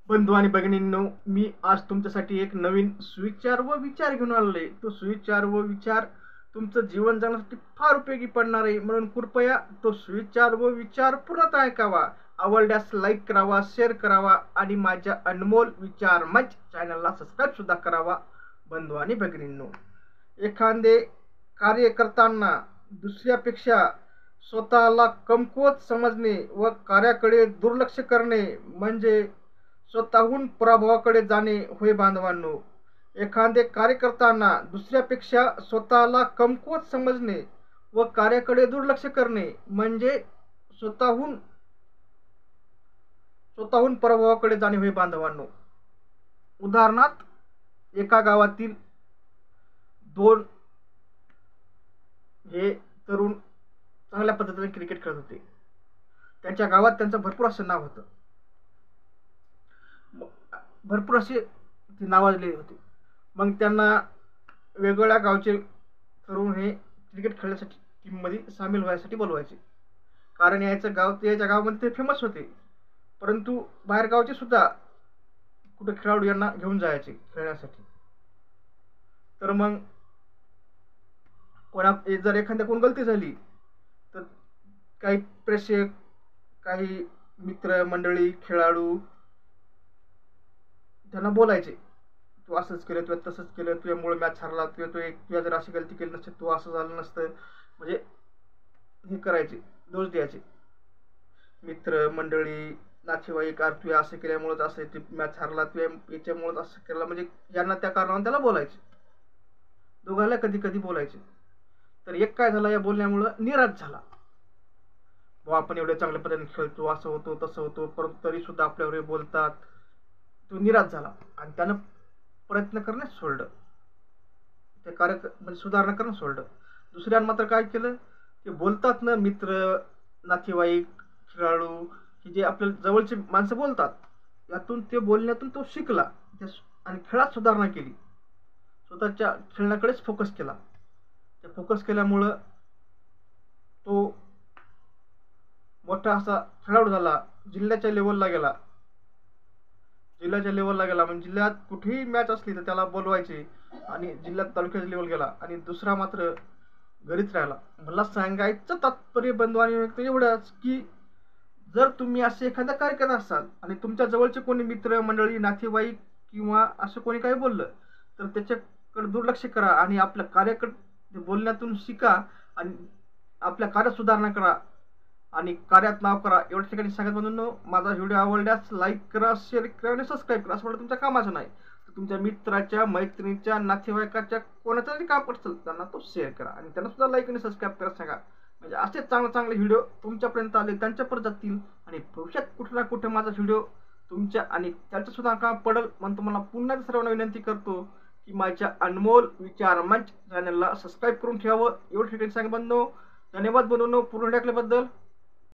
बंधू आणि भगिनींनो, मी आज तुमच्यासाठी एक नवीन सुविचार व विचार घेऊन आलोय. तो सुविचार व विचार तुमचं जीवन जगण्यासाठी फार उपयोगी पडणार आहे. म्हणून कृपया तो सुविचार व विचार पूर्णतः ऐकावा. आवडल्यास लाईक करावा, शेअर करावा आणि माझ्या अनमोल विचार मंच चॅनलला सबस्क्राईब सुद्धा करावा. बंधू आणि भगिनींनो, एखादे कार्य करताना दुसऱ्यापेक्षा स्वतःला कमकुवत समजणे व कार्याकडे दुर्लक्ष करणे म्हणजे स्वतःहून पराभवाकडे जाणे होय बांधवांनो. एखादे कार्य करताना दुसऱ्यापेक्षा स्वतःला कमकुवत समजणे व कार्याकडे दुर्लक्ष करणे म्हणजे स्वतःहून स्वतःहून पराभवाकडे जाणे होय बांधवांनो. उदाहरणार्थ, एका गावातील दोन हे तरुण चांगल्या पद्धतीने क्रिकेट खेळत होते. त्यांच्या गावात त्यांचं भरपूर असं नाव होतं. भरपूर असे ते नावाजले होते. मग त्यांना वेगवेगळ्या गावचे तरुण हे क्रिकेट खेळण्यासाठी टीममध्ये सामील व्हायसाठी बोलवायचे. कारण याच्या गावामध्ये ते फेमस होते. परंतु बाहेर गावचे सुद्धा कुठे खेळाडू यांना घेऊन जायचे खेळण्यासाठी. तर मग जर एखाद्या कोण गलती झाली तर काही प्रेक्षक, काही मित्र मंडळी, खेळाडू त्यांना बोलायचे, तू असंच केलं, तू तसंच केलं, तुझ्यामुळे मॅच हरला, तुझ्या जर अशी गलती केली नसते, तू असं झालं नसतं. म्हणजे हे करायचे, दोष द्यायचे. मित्र मंडळी, नातेवाईक, तू असं केल्यामुळेच असं ते मॅच हरला, तू याच्यामुळेच असं केलं, म्हणजे यांना त्या कारणाने त्याला बोलायचे. दोघांना कधी कधी बोलायचे. तर एक काय झाला, या बोलण्यामुळं निराश झाला. बुवा आपण एवढ्या चांगल्या पद्धतीने खेळतो, असं होतो तसं होतो, परंतु तरी सुद्धा आपल्यावर बोलतात. तो निराश झाला आणि त्यानं प्रयत्न करण्यास सोडलं. ते कार्य म्हणजे सुधारणा करणं सोडलं. दुसऱ्यानं मात्र काय केलं, ते बोलतात ना, मित्र, नातेवाईक, खेळाडू, की जे आपल्या जवळचे माणसं बोलतात, यातून ते बोलण्यातून तो शिकला आणि खेळात सुधारणा केली. स्वतःच्या खेळण्याकडेच फोकस केला. ते फोकस केल्यामुळं तो मोठा असा खेळाडू झाला. जिल्ह्याच्या लेवलला गेला. म्हणजे जिल्ह्यात कुठेही मॅच असली तर त्याला बोलवायचे आणि जिल्ह्यात तालुक्याच्या लेवल गेला. आणि दुसरा मात्र घरीच राहिला. मला सांगायचं तात्पर्य बंधू आणि एवढंच की जर तुम्ही असे एखादा कार्य करत असाल आणि तुमच्या जवळचे कोणी मित्र मंडळी, नातेवाईक किंवा असं कोणी काही बोललं तर त्याच्याकडे दुर्लक्ष करा आणि आपल्या कार्याकडे बोलण्यातून शिका आणि आपल्या कार्यात सुधारणा करा आणि कार्यात नाव करा. एवढ्या ठिकाणी सांगत म्हणून माझा व्हिडिओ आवडल्यास लाईक करा, शेअर करा आणि सबस्क्राईब करा. असं म्हणलं तुमच्या कामाचं नाही तर तुमच्या मित्राच्या, मैत्रिणीच्या, नातेवाईकाच्या कोणाचं तरी काम असेल त्यांना तो शेअर करा आणि त्यांना सुद्धा लाईक आणि सबस्क्राईब करा सांगा. म्हणजे असे चांगले चांगले व्हिडिओ तुमच्यापर्यंत आले, त्यांच्यापर्यंत जातील आणि भविष्यात कुठे ना कुठे माझा व्हिडिओ तुमच्या आणि त्यांच्या सुद्धा काम पडेल. म्हणून तुम्हाला पुन्हा सर्वांना विनंती करतो की माझ्या अनमोल विचार मंच चॅनलला सबस्क्राईब करून ठेवावं. एवढं ठिकाणी सांगा बंधू. धन्यवाद बंधूंनो पूर्ण ऐकल्याबद्दल.